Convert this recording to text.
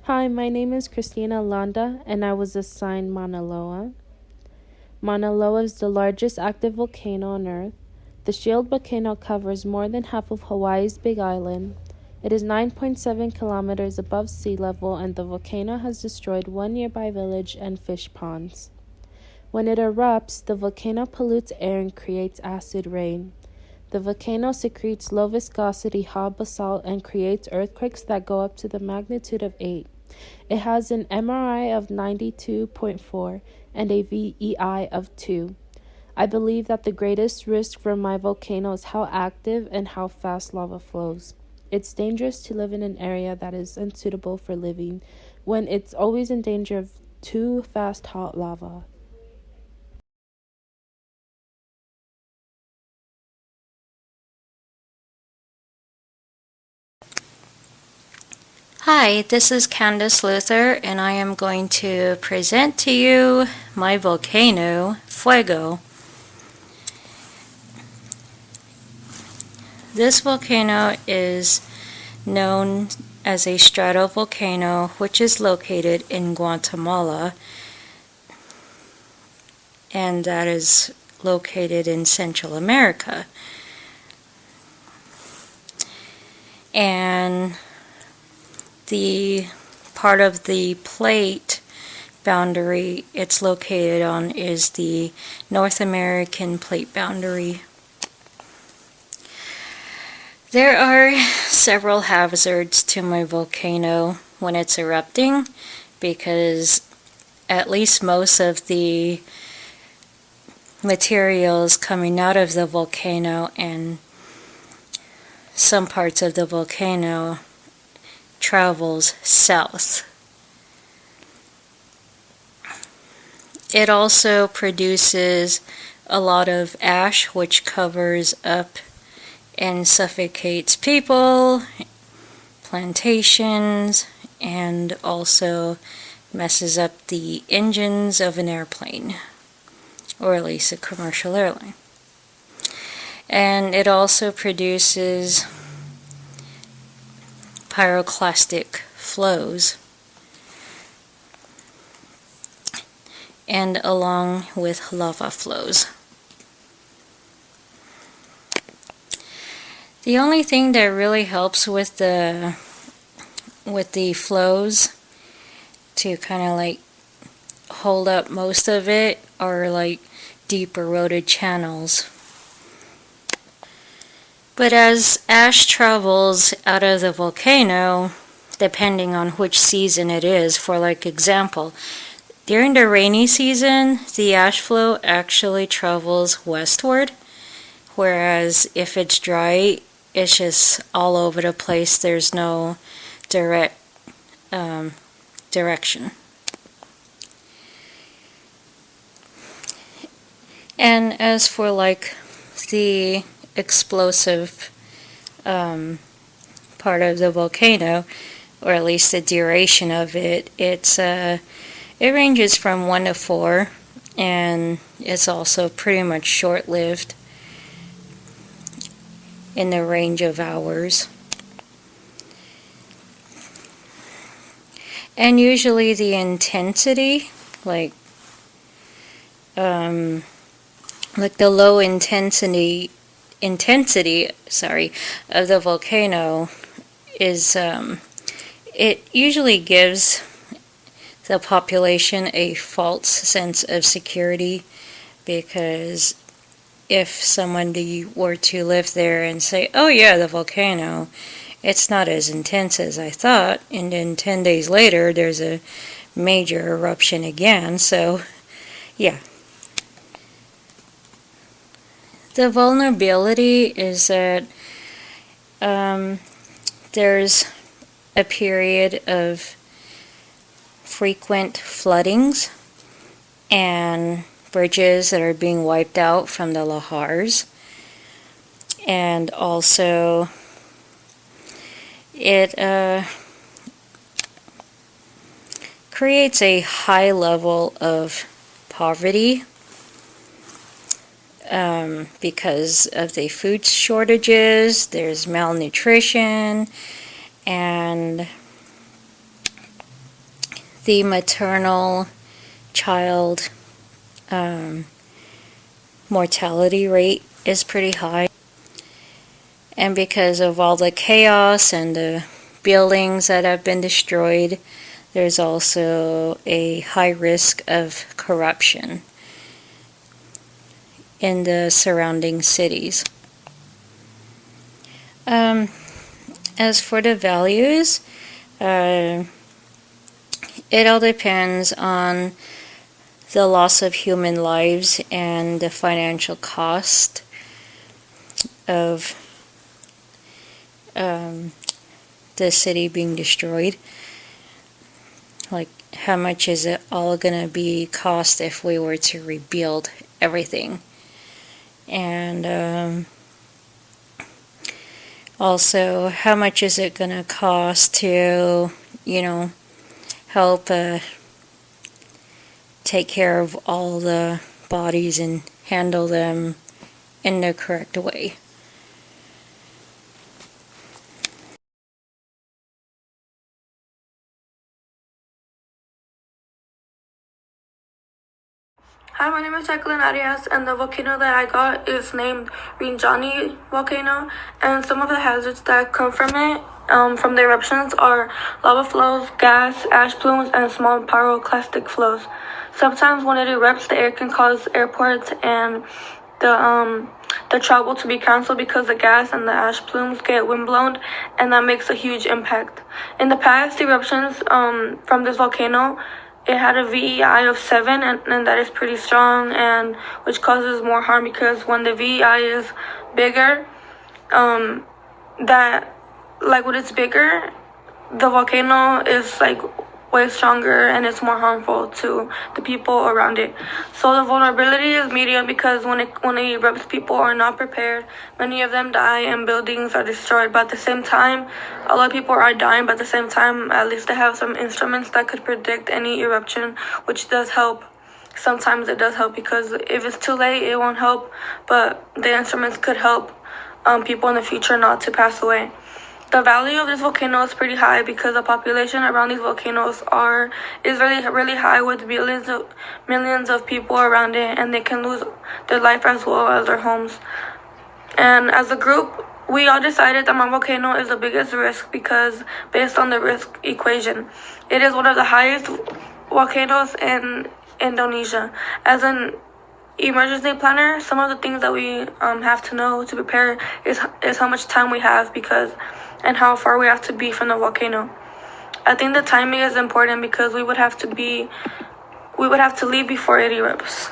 Hi, my name is Christina Landa, and I was assigned Mauna Loa. Mauna Loa is the largest active volcano on Earth. The shield volcano covers more than half of Hawaii's Big Island. It is 9.7 kilometers above sea level, and the volcano has destroyed one nearby village and fish ponds. When it erupts, the volcano pollutes air and creates acid rain. The volcano secretes low viscosity hot basalt and creates earthquakes that go up to the magnitude of 8. It has an MRI of 92.4 and a VEI of 2. I believe that the greatest risk for my volcano is how active and how fast lava flows. It's dangerous to live in an area that is unsuitable for living when it's always in danger of too fast hot lava. Hi, this is Candace Luther, and I am going to present to you my volcano, Fuego. This volcano is known as a stratovolcano, which is located in Guatemala, and that is located in Central America. And the part of the plate boundary it's located on is the North American plate boundary. There are several hazards to my volcano when it's erupting, because at least most of the materials coming out of the volcano and some parts of the volcano travels south. It also produces a lot of ash, which covers up and suffocates people, plantations, and also messes up the engines of an airplane, or at least a commercial airline. And it also produces pyroclastic flows, and along with lava flows. The only thing that really helps with the flows to kind of like hold up most of it are like deep eroded channels. But as ash travels out of the volcano, depending on which season it is, for like example, during the rainy season, the ash flow actually travels westward, whereas if it's dry, it's just all over the place. There's no direct direction. And as for like the explosive part of the volcano, or at least the duration of it, it ranges from 1 to 4, and it's also pretty much short-lived in the range of hours. And usually the intensity, like the low intensity of the volcano is it usually gives the population a false sense of security, because if somebody were to live there and say, oh yeah, the volcano, it's not as intense as I thought, and then 10 days later there's a major eruption again, so yeah. The vulnerability is that there's a period of frequent floodings and bridges that are being wiped out from the lahars, and also it creates a high level of poverty because of the food shortages. There's malnutrition, and the maternal child mortality rate is pretty high. And because of all the chaos and the buildings that have been destroyed, there's also a high risk of corruption in the surrounding cities. As for the values, it all depends on the loss of human lives and the financial cost of the city being destroyed. Like, how much is it all gonna be cost if we were to rebuild everything? And also, how much is it gonna cost to, help take care of all the bodies and handle them in the correct way? Hi, my name is Jacqueline Arias, and the volcano that I got is named Rinjani volcano, and some of the hazards that come from it, from the eruptions, are lava flows, gas, ash plumes, and small pyroclastic flows. Sometimes when it erupts, the air can cause airports and the travel to be canceled because the gas and the ash plumes get windblown, and that makes a huge impact. In the past eruptions from this volcano, it had a VEI of 7, and that is pretty strong, and which causes more harm because when the VEI is bigger, when it's bigger, the volcano is like way stronger and it's more harmful to the people around it. So the vulnerability is medium because when it erupts, people are not prepared. Many of them die and buildings are destroyed. But at the same time, a lot of people are dying. But at the same time, at least they have some instruments that could predict any eruption, which does help. Sometimes it does help because if it's too late, it won't help. But the instruments could help people in the future not to pass away. The value of this volcano is pretty high because the population around these volcanoes is really high, with millions of people around it, and they can lose their life as well as their homes. And as a group, we all decided that Mount Volcano is the biggest risk because based on the risk equation, it is one of the highest volcanoes in Indonesia. As an emergency planner, some of the things that we have to know to prepare is how much time we have and how far we have to be from the volcano. I think the timing is important because we would have to leave before it erupts.